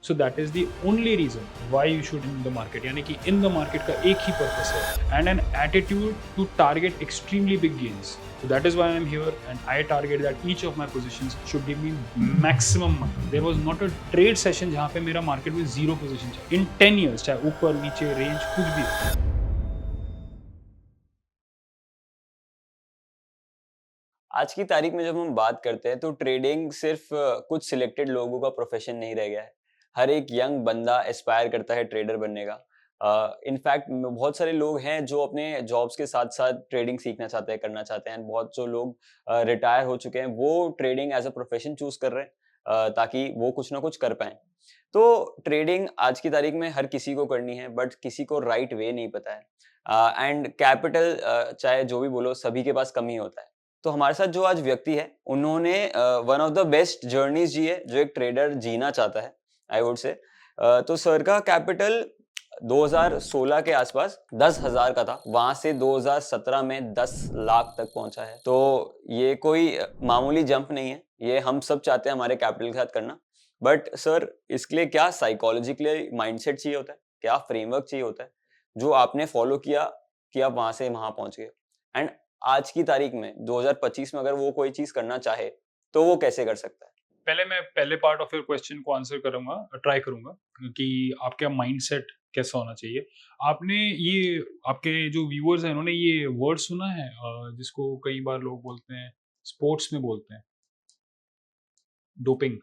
So that is the only reason why you should in the market, यानी कि in the market का एक ही पर्पस है, and an attitude to target extremely big gains. So that is why I am here, and I target that each of my positions should give me maximum money. There was not a trade session जहाँ पे मेरा market में zero position था in 10 years, चाहे ऊपर नीचे range कुछ भी हो. आज की तारीख में जब हम बात करते हैं तो ट्रेडिंग सिर्फ कुछ सिलेक्टेड लोगों का प्रोफेशन नहीं रह गया है. हर एक यंग बंदा एस्पायर करता है ट्रेडर बनने का. इनफैक्ट बहुत सारे लोग हैं जो अपने जॉब्स के साथ साथ ट्रेडिंग सीखना चाहते हैं, करना चाहते हैं. बहुत जो लोग रिटायर हो चुके हैं वो trading as a profession choose कर रहे हैं ताकि वो कुछ ना कुछ कर पाएं. तो ट्रेडिंग आज की तारीख में हर किसी को करनी है, बट किसी को राइट वे नहीं पता है. एंड कैपिटल चाहे जो भी बोलो सभी के पास कम ही होता है. तो हमारे साथ जो आज व्यक्ति है उन्होंने one of the best journeys जी है जो एक ट्रेडर जीना चाहता है, आई वुड से. तो सर का कैपिटल 2016 के आसपास 10,000 का था, वहां से 2017 में 10 लाख तक पहुंचा है. तो ये कोई मामूली जंप नहीं है, ये हम सब चाहते हैं हमारे कैपिटल के साथ करना. बट सर इसके लिए क्या साइकोलॉजिकली माइंडसेट चाहिए होता है, क्या फ्रेमवर्क चाहिए होता है जो आपने फॉलो किया कि आप वहां से वहां पहुंच गए? एंड आज की तारीख में 2025 में अगर वो कोई चीज करना चाहे तो वो कैसे कर सकता है? पहले मैं पहले पार्ट ऑफ योर क्वेश्चन को आंसर करूंगा, ट्राई करूंगा कि आपका माइंडसेट कैसा होना चाहिए. आपने ये, आपके जो व्यूअर्स हैं उन्होंने ये वर्ड सुना है जिसको कई बार लोग बोलते हैं, स्पोर्ट्स में बोलते हैं, डोपिंग.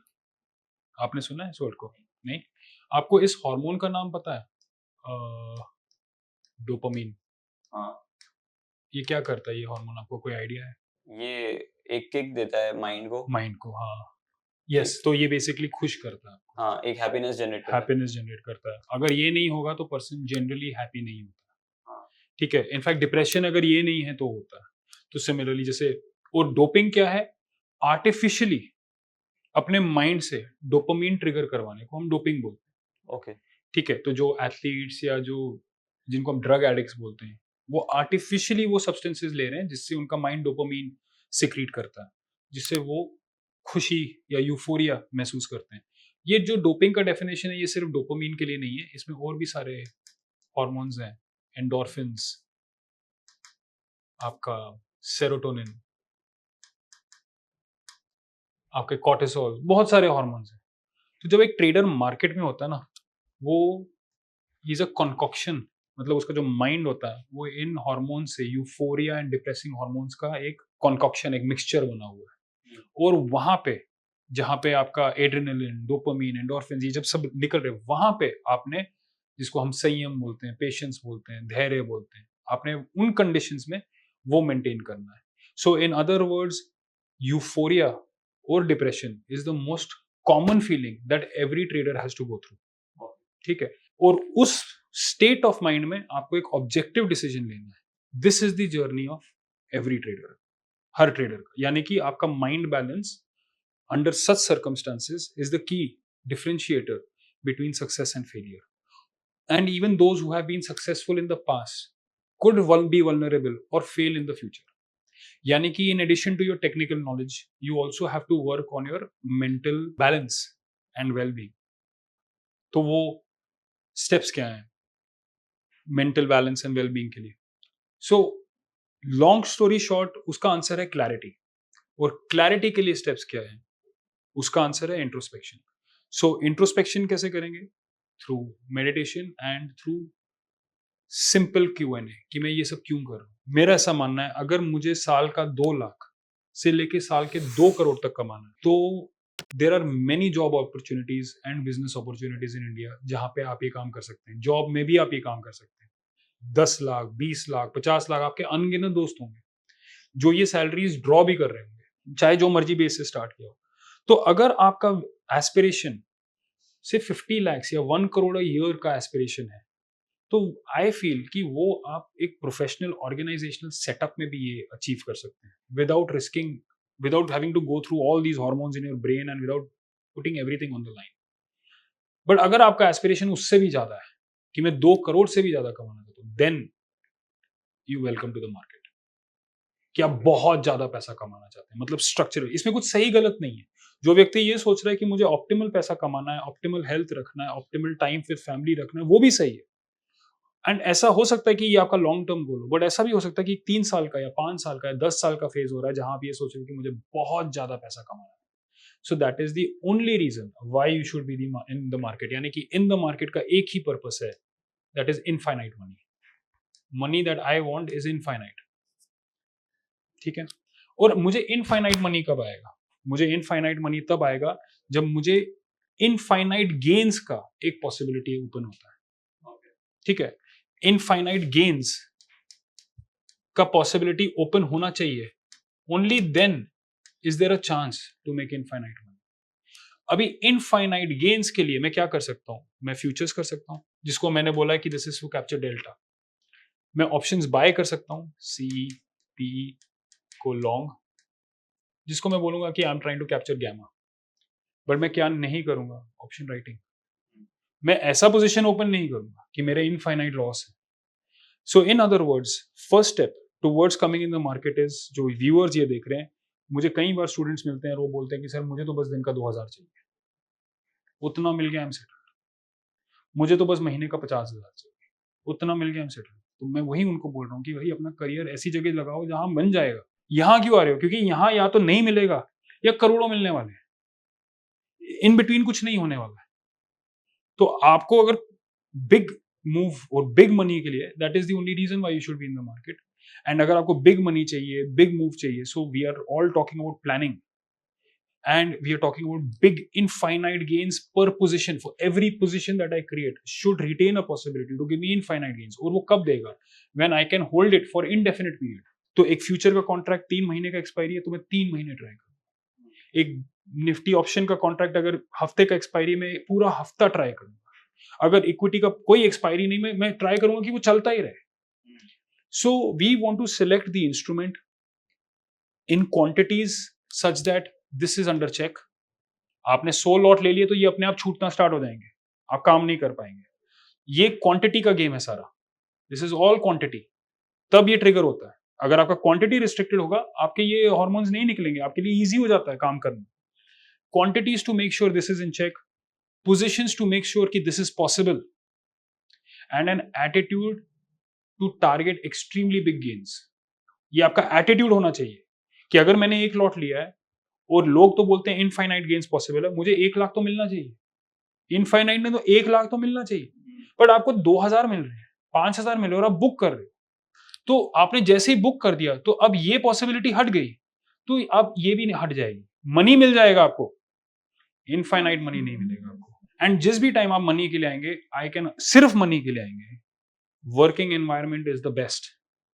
आपने सुना है इस वर्ड को? नहीं. आपको इस हार्मोन का नाम पता है? डोपामीन. हाँ. ये क्या करता है ये हार्मोन, आपको कोई आइडिया है? ये एक किक देता है माइंड को. माइंड को, हाँ. यस, तो ये बेसिकली खुश करता है आपको, हाँ, एक हैप्पीनेस जनरेट करता है. हैप्पीनेस जनरेट करता है. अगर ये नहीं होगा तो पर्सन जनरली हैप्पी नहीं होता. हाँ. ठीक है. इनफैक्ट डिप्रेशन अगर ये नहीं है तो होता है. तो सिमिलरली जैसे, और डोपिंग क्या है? आर्टिफिशियली अपने माइंड से डोपामीन ट्रिगर करवाने को हम डोपिंग बोलते हैं. ओके. ठीक है. तो जो एथलीट्स या जो जिनको हम ड्रग एडिक्ट्स बोलते हैं, वो आर्टिफिशियली वो सब्सटेंसेस ले रहे हैं जिससे उनका माइंड डोपामीन सिक्रीट करता है, जिससे वो खुशी या यूफोरिया महसूस करते हैं. ये जो डोपिंग का डेफिनेशन है ये सिर्फ डोपामीन के लिए नहीं है, इसमें और भी सारे हॉर्मोन्स हैं. एंडोर्फिन्स, आपका सेरोटोनिन, आपके कॉर्टिसोल, बहुत सारे हॉर्मोन्स हैं. तो जब एक ट्रेडर मार्केट में होता है ना, वो इज अ कॉन्कॉक्शन, मतलब उसका जो माइंड होता है वो इन हॉर्मोन से, यूफोरिया एंड डिप्रेसिंग हॉर्मोन्स का एक कॉन्कॉक्शन, एक मिक्सचर बना हुआ है. और वहां पे जहां पे आपका एड्रेनलिन, डोपामीन, एंडोर्फिन ये जब सब निकल रहे, वहां पे आपने, जिसको हम संयम बोलते हैं, पेशेंस बोलते हैं, धैर्य बोलते हैं, आपने उन कंडीशंस में वो मेंटेन करना है. So in other words, euphoria और depression is the most common feeling that every trader has to go through. ठीक है. और उस स्टेट ऑफ माइंड में आपको एक ऑब्जेक्टिव डिसीजन लेना है. This is the journey of every trader, her trader का. यानी कि आपका mind balance under such circumstances is the key differentiator between success and failure. And even those who have been successful in the past could be vulnerable or fail in the future. Yani ki in addition to your technical knowledge, you also have to work on your mental balance and well-being. तो वो steps क्या हैं mental balance and well-being के लिए? So long story short, उसका answer है clarity. और clarity के लिए steps क्या है? उसका आंसर है इंट्रोस्पेक्शन. सो इंट्रोस्पेक्शन कैसे करेंगे? Through meditation and through simple Q&A कि मैं ये सब क्यों कर रहा हूँ. मेरा ऐसा मानना है, अगर मुझे साल का 2 लाख से लेके साल के 2 करोड़ तक कमाना है, तो there are many job opportunities and business opportunities in India जहां पे आप ये काम कर सकते हैं. जॉब में भी आप ये काम कर सकते हैं. 10 लाख, 20 लाख, 50 लाख, आपके अनगिनत दोस्त होंगे जो ये सैलरीज ड्रॉ भी कर रहे होंगे, चाहे जो मर्जी बेस से स्टार्ट किया हो. तो अगर आपका एस्पिरेशन से 50 लाख या 1 करोड़ ईयर का एस्पिरेशन है, तो आई फील कि वो आप एक प्रोफेशनल ऑर्गेनाइजेशनल सेटअप में भी ये अचीव कर सकते हैं without risking, without having to go through all these hormones in your brain and without putting everything on the line. But अगर आपका एस्पिरेशन उससे भी ज्यादा है कि मैं 2 करोड़ से भी ज्यादा कमाना चाहता हूँ, then you welcome to the market. कि आप बहुत ज्यादा पैसा कमाना चाहते हैं, मतलब स्ट्रक्चरल, इसमें कुछ सही गलत नहीं है. जो व्यक्ति ये सोच रहा है कि मुझे ऑप्टिमल पैसा कमाना है, ऑप्टिमल हेल्थ रखना है, ऑप्टिमल टाइम विद फैमिली रखना है, वो भी सही है। एंड ऐसा हो सकता है कि ये आपका लॉन्ग टर्म गोल हो, बट ऐसा भी हो सकता है कि 3 साल का या 5 साल का या 10 साल का फेज हो रहा है जहां आप ये सोच रहे हो कि मुझे बहुत ज्यादा पैसा कमाना है। So that is the only reason why you should be in the market, यानी कि इन द मार्केट का एक ही पर्पस है, that is infinite money. Money that I want is infinite, ठीक है। और मुझे इनफाइनाइट मनी कब आएगा? मुझे इनफाइनाइट मनी तब आएगा जब मुझे इनफाइनाइट गेन्स का एक पॉसिबिलिटी ओपन होता है, ठीक है। इनफाइनाइट गेन्स का पॉसिबिलिटी ओपन होना चाहिए, only then is there a chance to make infinite money. अभी इनफाइनाइट गेन्स के लिए मैं क्या कर सकता हूं? मैं फ्यूचर्स कर सकता हूं, जिसको मैंने बोला है कि this is to capture delta. मैं ऑप्शंस बाय कर सकता हूं, सी पी को लॉन्ग, जिसको मैं बोलूंगा कि I am trying to capture gamma. But मैं क्या नहीं करूंगा? Option writing. मैं ऐसा पोजीशन ओपन नहीं करूंगा कि मेरे इनफाइनाइट लॉस है। So in other words, first step towards coming in the market is, जो व्यूअर्स ये देख रहे हैं, मुझे कई बार स्टूडेंट्स मिलते हैं और वो बोलते हैं कि सर मुझे तो बस दिन का 2000 चाहिए, उतना मिल गया, आई एम सेटल्ड। मुझे तो बस महीने का 50,000 चाहिए, उतना मिल गया, आई एम सेटल्ड। तो मैं वही उनको बोल रहा हूँ कि भाई अपना करियर ऐसी जगह लगाओ जहां बन जाएगा। यहां क्यों आ रहे हो? क्योंकि यहां या तो नहीं मिलेगा या करोड़ों मिलने वाले हैं, इन बिटवीन कुछ नहीं होने वाला है। तो आपको अगर बिग मूव और बिग मनी के लिए, that is the only reason why you should be in the market. And अगर आपको बिग मनी चाहिए, बिग मूव चाहिए, so we are all talking about planning, and we are talking about big infinite gains per position. For every position that I create should retain a possibility to give me infinite gains. और वो कब देगा? When I can hold it for indefinite period. तो एक future का contract 3 महीने का expiry है तो मैं 3 महीने ट्राई करूंगा। एक निफ्टी ऑप्शन का कॉन्ट्रैक्ट अगर हफ्ते का एक्सपायरी में पूरा हफ्ता ट्राई करूंगा। अगर इक्विटी का कोई एक्सपायरी नहीं, मैं ट्राई करूंगा कि वो चलता ही रहे। So we want to select the instrument in quantities such that this is under check. आपने 100 लॉट ले लिए तो ये अपने आप छूटना स्टार्ट हो जाएंगे, आप काम नहीं कर पाएंगे। ये क्वांटिटी का गेम है सारा, दिस इज ऑल क्वांटिटी। तब ये ट्रिगर होता है। अगर आपका क्वांटिटी रिस्ट्रिक्टेड होगा, आपके ये हार्मोन्स नहीं निकलेंगे, आपके लिए इजी हो जाता है काम करना। Quantities to make sure this is in check, positions to make sure कि this is possible, and an attitude to target extremely big gains. ये आपका एटीट्यूड होना चाहिए कि अगर मैंने एक लॉट लिया है और लोग तो बोलते हैं इनफाइनाइट गेन्स पॉसिबल है, मुझे 1 लाख तो मिलना चाहिए। इनफाइनाइट में तो 1 लाख तो मिलना चाहिए, बट आपको 2000 मिल रहे हैं, 5000 मिल रहे हैं और आप बुक कर रहे हो। तो आपने जैसे ही बुक कर दिया तो अब ये पॉसिबिलिटी हट गई, तो अब ये भी हट जाएगी। मनी मिल जाएगा आपको, इनफाइनाइट मनी नहीं मिलेगा आपको। एंड जिस भी टाइम आप मनी के लिए आएंगे, आई कैन सिर्फ मनी के लिए आएंगे, working environment is the best.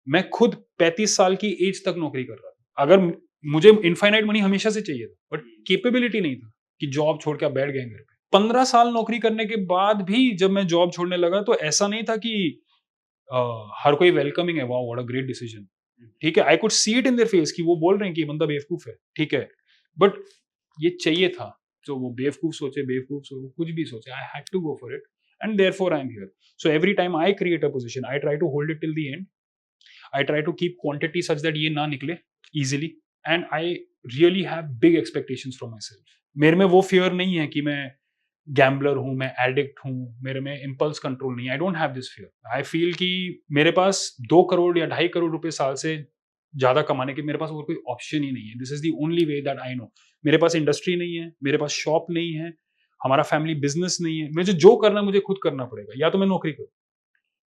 मैं खुद 35 साल की एज तक नौकरी कर रहा था। अगर मुझे इनफाइनाइट मनी हमेशा से चाहिए था, बट कैपेबिलिटी नहीं था कि जॉब छोड़ के आप बैठ गए घर पे। 15 साल नौकरी करने के बाद भी जब मैं जॉब छोड़ने लगा तो ऐसा नहीं था कि हर कोई वेलकमिंग है, wow what a great decision, ठीक है। I could see it in their face कि वो बोल रहे हैं कि ये बंदा बेवकूफ है, ठीक है, बट ये चाहिए था। तो वो बेवकूफ सोचे, बेवकूफ सोचे, कुछ भी सोचे, I had to go for it, and therefore I am here. So every time I create a position, I try to hold it till the end. I try to keep quantity such that ये ना निकले easily, and I really have big expectations from myself. मेरे में वो fear नहीं है कि मैं गैम्बलर हूं, मैं एडिक्ट हूं, मेरे में इम्पल्स कंट्रोल नहीं है। I don't have this fear. I feel कि मेरे पास 2 करोड़ या 2.5 करोड़ रुपए साल से ज्यादा कमाने के मेरे पास और कोई ऑप्शन ही नहीं है। This is the only way that I know. मेरे पास इंडस्ट्री नहीं है, मेरे पास शॉप नहीं है, हमारा फैमिली बिजनेस नहीं है। मुझे जो करना है मुझे खुद करना पड़ेगा, या तो मैं नौकरी करूं,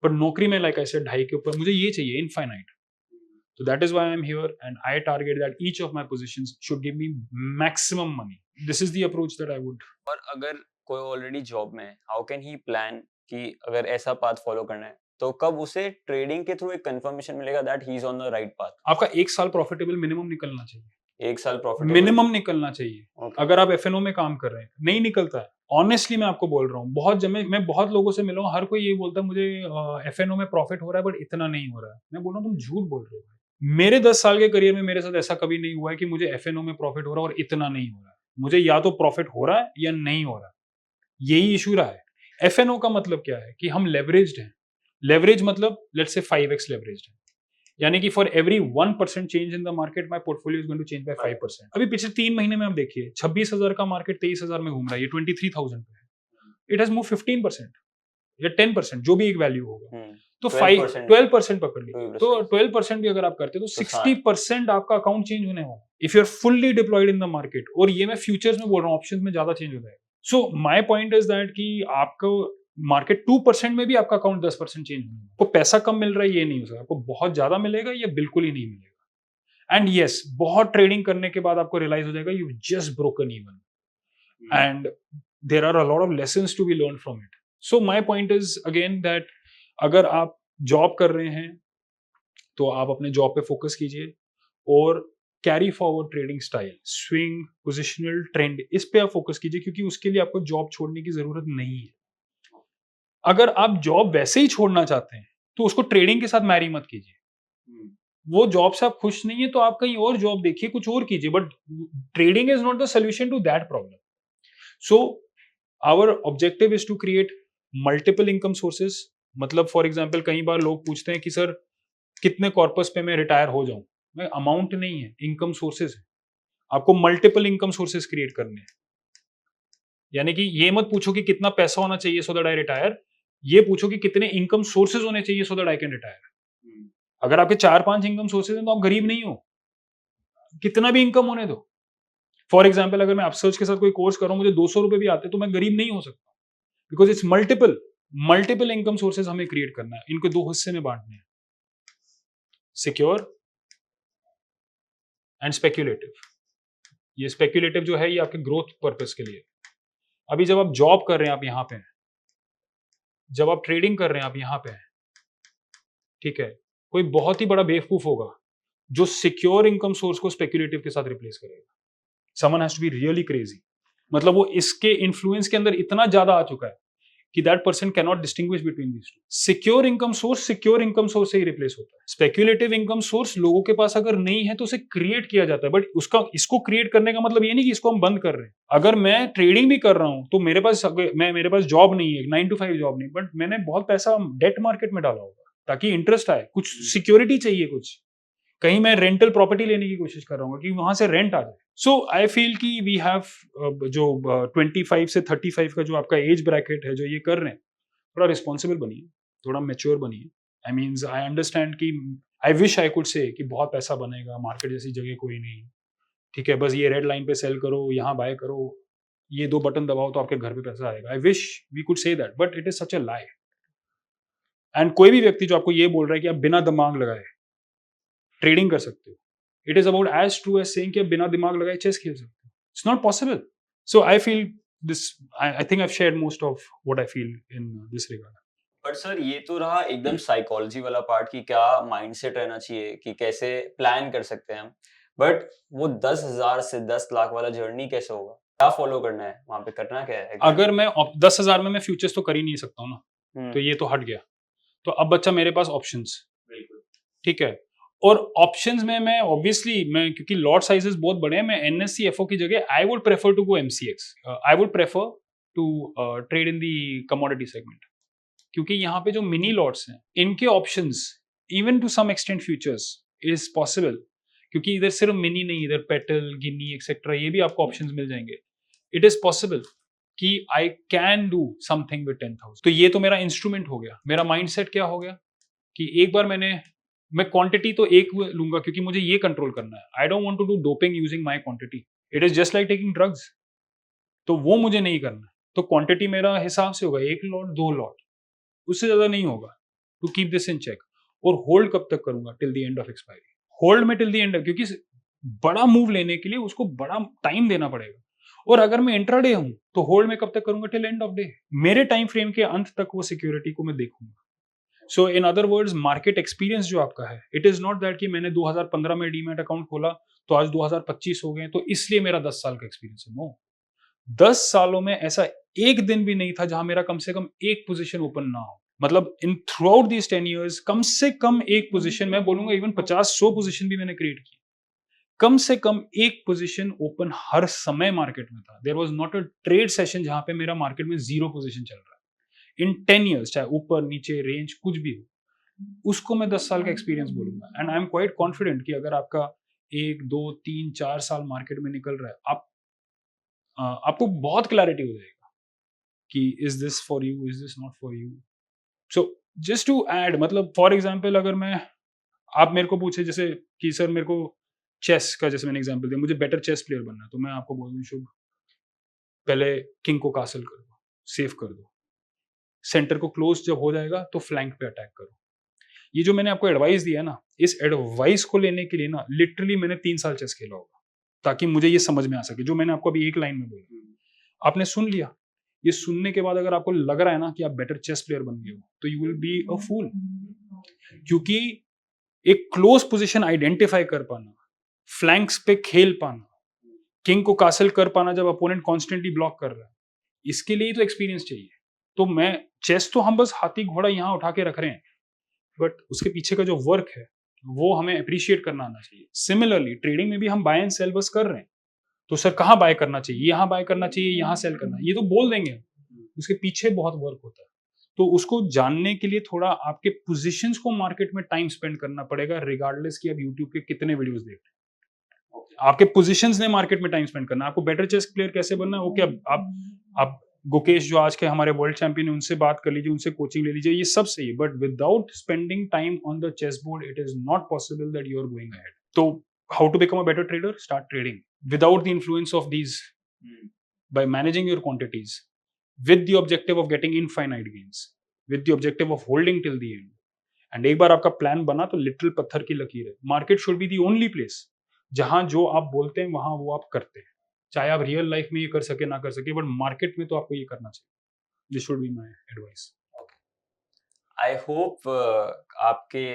पर नौकरी में लाइक आई सेड 2.5 के ऊपर मुझे ये चाहिए, infinite. So that is why I'm here, and I target that each of my positions should give me maximum money. This is the approach that I would. और अगर कोई ऑलरेडी जॉब में है, हाउ कैन ही प्लान कि अगर ऐसा path follow करना है, तो कब उसे ट्रेडिंग के थ्रू एक कंफर्मेशन मिलेगा that he is on the right path? आपका 1 साल प्रॉफिटेबल मिनिमम निकलना चाहिए, 1 साल प्रॉफिटेबल मिनिमम निकलना चाहिए। ओके। अगर आप एफएनओ में काम कर रहे हैं, नहीं निकलता है। ऑनेस्टली मैं आपको बोल रहा हूँ, मैं बहुत लोगों से मिला हूँ, हर कोई ये बोलता है मुझे एफएनओ में प्रॉफिट हो रहा है बट इतना नहीं हो रहा है। मैं बोल रहा हूँ तुम झूठ बोल रहे हो। मेरे 10 साल के करियर में मेरे साथ ऐसा कभी नहीं हुआ है कि मुझे एफएनओ में प्रॉफिट हो रहा है और इतना नहीं हो रहा है। मुझे या तो प्रॉफिट हो रहा है या नहीं हो रहा है, यही इशू रहा है। एफएनओ का मतलब क्या है कि हम लेवरेज्ड हैं। लेवरेज मतलब लेट्स से 5x लेवरेज्ड है, यानी कि फॉर एवरी 1% change in the market my portfolio is going to change by 5%। अभी पिछले 3 महीने में आप देखिए 26,000 का मार्केट 23,000 में घूम रहा है, ये 23,000 पे है। इट हैज मूव 15% या 10%, जो भी एक वैल्यू होगा, तो 12% पकड़ लीजिए, तो 12% भी अगर आप करते तो 60% आपका अकाउंट चेंज होने वाला if you are fully deployed in the market. और ये मैं फ्यूचर्स में बोल रहा हूँ, ऑप्शंस में ज्यादा चेंज हो जाएगा। सो माय पॉइंट इज दैट कि आपको मार्केट 2% में भी आपका अकाउंट 10% चेंज होगा। आपको पैसा कम मिल रहा है ये नहीं हो सकता, आपको बहुत ज्यादा मिलेगा या बिल्कुल ही नहीं मिलेगा। एंड यस, बहुत ट्रेडिंग करने के बाद आपको रियलाइज हो जाएगा you just broken even and there are a lot of lessons to be learn from it. So my point is again that अगर आप जॉब कर रहे हैं तो आप अपने जॉब पे फोकस कीजिए और carry forward trading style, swing, positional, trend, इस पे आप फोकस कीजिए क्योंकि उसके लिए आपको जॉब छोड़ने की जरूरत नहीं है। अगर आप जॉब वैसे ही छोड़ना चाहते हैं तो उसको ट्रेडिंग के साथ मैरी मत कीजिए। वो जॉब से आप खुश नहीं है तो आप कहीं और जॉब देखिए, कुछ और कीजिए, but trading is not the solution to that problem. So our objective is to create multiple income sources. मतलब फॉर एग्जाम्पल कई बार लोग पूछते हैं कि सर कितने कॉर्पस पे मैं रिटायर हो जाऊं। मैं अमाउंट नहीं है, इनकम सोर्सेज है। आपको मल्टीपल इनकम सोर्सेज क्रिएट करने हैं। यानी कि ये मत पूछो कि कितना पैसा होना चाहिए सो दैट आई रिटायर, ये पूछो कि कितने इनकम सोर्सेज होने चाहिए so that I can retire. अगर आपके 4-5 इनकम सोर्सेज हैं तो आप गरीब नहीं हो, कितना भी इनकम होने दो। फॉर एग्जाम्पल अगर मैं अपसर्च के साथ कोई कोर्स कर रहा हूं, मुझे 200 रुपए भी आते तो मैं गरीब नहीं हो सकता, because it's multiple income sources हमें क्रिएट करना है। इनको 2 हिस्से में बांटने हैं, सिक्योर एंड स्पेक्यूलेटिव। ये स्पेक्यूलेटिव जो है ये आपके ग्रोथ पर्पस के लिए। अभी जब आप जॉब कर रहे हैं आप यहां पे हैं, जब आप ट्रेडिंग कर रहे हैं आप यहां पे हैं, ठीक है, कोई बहुत ही बड़ा बेवकूफ होगा जो सिक्योर इनकम सोर्स को स्पेक्यूलेटिव के साथ रिप्लेस करेगा। Someone has to be really crazy, मतलब वो इसके इन्फ्लुएंस के अंदर इतना ज्यादा आ चुका है कि that person can not distinguish between these two. Secure income source से ही रिप्लेस होता है। स्पेक्यूलेटिव इनकम सोर्स लोगों के पास अगर नहीं है तो उसे क्रिएट किया जाता है, बट उसका इसको क्रिएट करने का मतलब ये नहीं कि इसको हम बंद कर रहे हैं। अगर मैं ट्रेडिंग भी कर रहा हूं तो मेरे पास जॉब नहीं है, 9 to 5 जॉब नहीं, बट मैंने बहुत पैसा डेट मार्केट में डाला होगा ताकि इंटरेस्ट आए, कुछ सिक्योरिटी चाहिए, कुछ कहीं मैं रेंटल प्रॉपर्टी लेने की कोशिश कर रहा हूँ कि वहां से रेंट आ जाए। सो आई फील कि वी हैव जो 25 से 35 का जो आपका एज ब्रैकेट है जो ये कर रहे हैं, थोड़ा रिस्पॉन्सिबल बनिए, थोड़ा मेच्योर बनिए। आई मीन्स आई अंडरस्टैंड कि I wish I could say कि बहुत पैसा बनेगा, मार्केट जैसी जगह कोई नहीं, ठीक है, बस ये रेड लाइन पे सेल करो, यहाँ बाय करो, ये 2 बटन दबाओ तो आपके घर पे पैसा आएगा। I wish we could say that, but it is such a lie. And कोई भी व्यक्ति जो आपको ये बोल रहा है कि आप बिना दिमाग लगाए ट्रेडिंग कर सकते हो, it is about as true as saying कि आप बिना दिमाग लगाए चेस खेल सकते हो। It's not possible. So I feel this, I think I have shared most of what I feel in this regard. But sir ये तो रहा एकदम साइकोलॉजी वाला पार्ट कि क्या माइंडसेट रहना चाहिए कि कैसे प्लान कर सकते हैं हम। बट वो 10,000 से 10 लाख वाला जर्नी कैसे होगा, क्या फॉलो करना है वहां पे, करना क्या है? अगर मैं 10,000 में मैं फ्यूचर्स तो कर ही नहीं सकता हूँ ना, तो ये तो हट गया। तो अब बच्चा मेरे पास ऑप्शंस, ठीक है, और ऑप्शंस में मैं ऑब्वियसली मैं क्योंकि लॉट साइजेस बहुत बड़े हैं, मैं एनएससी एफओ की जगह I would prefer to go MCX, I would prefer to trade in the commodity segment, क्योंकि यहाँ पे जो मिनी लॉट्स हैं इनके options even to some extent futures is possible, क्योंकि इधर सिर्फ मिनी नहीं, इधर पेटल, गिनी एक्सेट्रा, ये भी आपको ऑप्शंस मिल जाएंगे। इट इज पॉसिबल कि I can do something with 10,000। तो ये तो मेरा इंस्ट्रूमेंट हो गया। मेरा माइंडसेट क्या हो गया कि एक बार मैं क्वांटिटी तो एक लूंगा क्योंकि मुझे ये कंट्रोल करना है। I don't want to do doping using my quantity, it is just like taking drugs, तो वो मुझे नहीं करना। तो क्वांटिटी मेरा हिसाब से होगा, 1 लॉट 2 लॉट, उससे ज्यादा नहीं होगा, to keep this in check. और होल्ड कब तक करूंगा? Till the end of expiry. Hold में टिल द एंड, क्योंकि बड़ा मूव लेने के लिए उसको बड़ा टाइम देना पड़ेगा। और अगर मैं इंट्राडे हूं तो होल्ड में कब तक करूंगा? Till end of day. मेरे टाइम फ्रेम के अंत तक वो सिक्योरिटी को मैं देखूंगा। So in other words, market experience जो आपका है, इट इज नॉट दैट कि मैंने 2015 में डीमैट अकाउंट खोला तो आज 2025 हो गए तो इसलिए मेरा 10 साल का एक्सपीरियंस है। नो, 10 सालों में ऐसा एक दिन भी नहीं था जहां मेरा कम से कम एक पोजीशन ओपन ना हो। मतलब in through out these 10 years कम से कम एक पोजीशन, मैं बोलूंगा इवन 50-100 पोजीशन भी मैंने क्रिएट की। कम से कम एक पोजीशन ओपन हर समय मार्केट में था। There was not a trade session जहां पे मेरा मार्केट में 0 पोजीशन चल रहा है इन 10 years, चाहे ऊपर नीचे रेंज कुछ भी हो। उसको मैं 10 साल का एक्सपीरियंस बोलूंगा। And I am quite confident कि अगर आपका 1 2 3 4 साल मार्केट में निकल रहा है, आपको बहुत क्लैरिटी हो जाएगा कि is this for you, is this not for you. So just to add, मतलब फॉर एग्जाम्पल अगर मैं, आप मेरे को पूछे जैसे कि सर मेरे को चेस का, जैसे मैंने एग्जांपल दिया, मुझे बेटर चेस प्लेयर बनना है, तो मैं आपको बोल दूं शुभ, पहले किंग को कासल कर दो, सेव कर दो, सेंटर को क्लोज जब हो जाएगा तो फ्लैंक पे अटैक करो। ये जो मैंने आपको एडवाइस दिया ना, इस एडवाइस को लेने के लिए ना लिटरली मैंने 3 साल चेस खेला होगा, ताकि मुझे ये समझ में आ सके जो मैंने आपको अभी एक लाइन में बोला। आपने सुन लिया, ये सुनने के बाद अगर आपको लग रहा है ना कि आप बेटर चेस प्लेयर बन गए हो, तो यू विल बी अ फूल। क्योंकि एक क्लोज पोजीशन आइडेंटिफाई कर पाना, फ्लैंक्स पे खेल पाना, किंग को कासल कर पाना जब अपोनेंट कॉन्स्टेंटली ब्लॉक कर रहा है, इसके लिए तो एक्सपीरियंस चाहिए। तो मैं, चेस तो हम बस हाथी घोड़ा यहाँ उठा के रख रहे हैं, बट उसके पीछे का जो वर्क है वो हमें अप्रिशिएट करना आना चाहिए। सिमिलरली ट्रेडिंग में भी हम बाय एंड सेल बस कर रहे हैं, तो सर कहाँ बाय करना चाहिए, यहाँ बाय करना चाहिए, यहाँ सेल करना, ये तो बोल देंगे, उसके पीछे बहुत वर्क होता है। तो उसको जानने के लिए थोड़ा आपके पोजीशंस को मार्केट में टाइम स्पेंड करना पड़ेगा, रिगार्डलेस कि आप यूट्यूब के कितने वीडियोस देख रहे हैं। आपके पोजीशंस ने मार्केट में टाइम स्पेंड करना। आपको बेटर चेस प्लेयर कैसे बनना है, ओके, आप गुकेश जो आज के हमारे वर्ल्ड चैंपियन है, उनसे बात कर लीजिए, उनसे कोचिंग ले लीजिए, ये सब सही है, but without spending time on the chess board it is not possible that you are going ahead. तो how to become a better trader? Start trading without the influence of these, by managing your quantities with the objective of getting infinite gains, with the objective of holding till the end. And एक बार आपका plan बना तो little पत्थर की लकीर है। Market should be the only place जहां जो आप बोलते हैं वहां वो आप करते हैं, चाहे आप रियल लाइफ में ये कर सके ना कर सके, बट मार्केट में तो आपको ये करना चाहिए। This should be my advice. I hope आपके,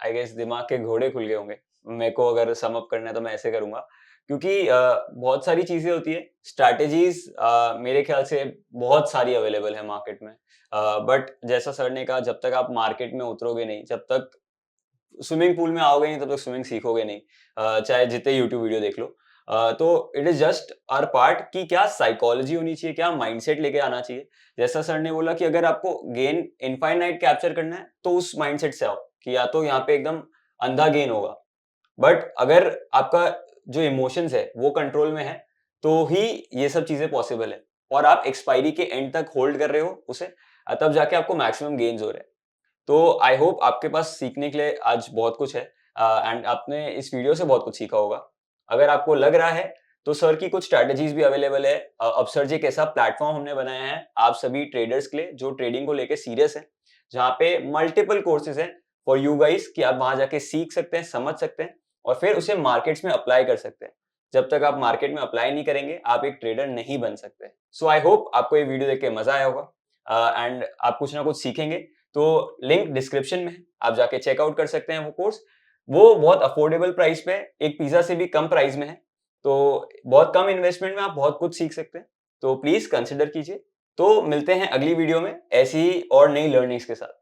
आई गेस, दिमाग के घोड़े खुल गए होंगे। मेरे को अगर सम अप करना है तो मैं ऐसे करूंगा, क्योंकि बहुत सारी चीजें होती है, स्ट्रैटेजीज मेरे ख्याल से बहुत सारी अवेलेबल है मार्केट में, बट जैसा सर ने कहा, जब तक आप मार्केट में उतरोगे नहीं, जब तक स्विमिंग पूल में आओगे नहीं, तब तक स्विमिंग सीखोगे नहीं, चाहे जितने यूट्यूब वीडियो देख लो। तो it is just our part कि क्या साइकोलॉजी होनी चाहिए, क्या माइंडसेट लेके आना चाहिए। जैसा सर ने बोला कि अगर आपको गेन इनफाइनाइट कैप्चर करना है तो उस माइंडसेट से आओ कि या तो यहाँ पे एकदम अंधा गेन होगा, बट अगर आपका जो इमोशंस है वो कंट्रोल में है तो ही ये सब चीजें पॉसिबल है, और आप एक्सपायरी के एंड तक होल्ड कर रहे हो उसे, तब जाके आपको मैक्सिमम गेन्स हो रहे हैं। तो आई होप आपके पास सीखने के लिए आज बहुत कुछ है, एंड आपने इस वीडियो से बहुत कुछ सीखा होगा। अगर आपको लग रहा है तो सर की कुछ स्ट्रैटेजीज भी अवेलेबल है। अपसर्ज एक ऐसा प्लेटफॉर्म हमने बनाया है आप सभी ट्रेडर्स के लिए जो ट्रेडिंग को लेके सीरियस है, जहाँ पे मल्टीपल कोर्सेज हैं फॉर यू गाइस कि आप वहां जाके सीख सकते हैं, समझ सकते हैं और फिर उसे मार्केट्स में अप्लाई कर सकते हैं। जब तक आप मार्केट में अप्लाई नहीं करेंगे आप एक ट्रेडर नहीं बन सकते। सो आई होप आपको ये वीडियो देख के मजा आया होगा, एंड आप कुछ ना कुछ सीखेंगे। तो लिंक डिस्क्रिप्शन में है, आप जाके चेकआउट कर सकते हैं वो कोर्स। वो बहुत अफोर्डेबल प्राइस पे, एक पिज्जा से भी कम प्राइस में है, तो बहुत कम इन्वेस्टमेंट में आप बहुत कुछ सीख सकते हैं। तो प्लीज कंसिडर कीजिए। तो मिलते हैं अगली वीडियो में ऐसी ही और नई लर्निंग्स के साथ।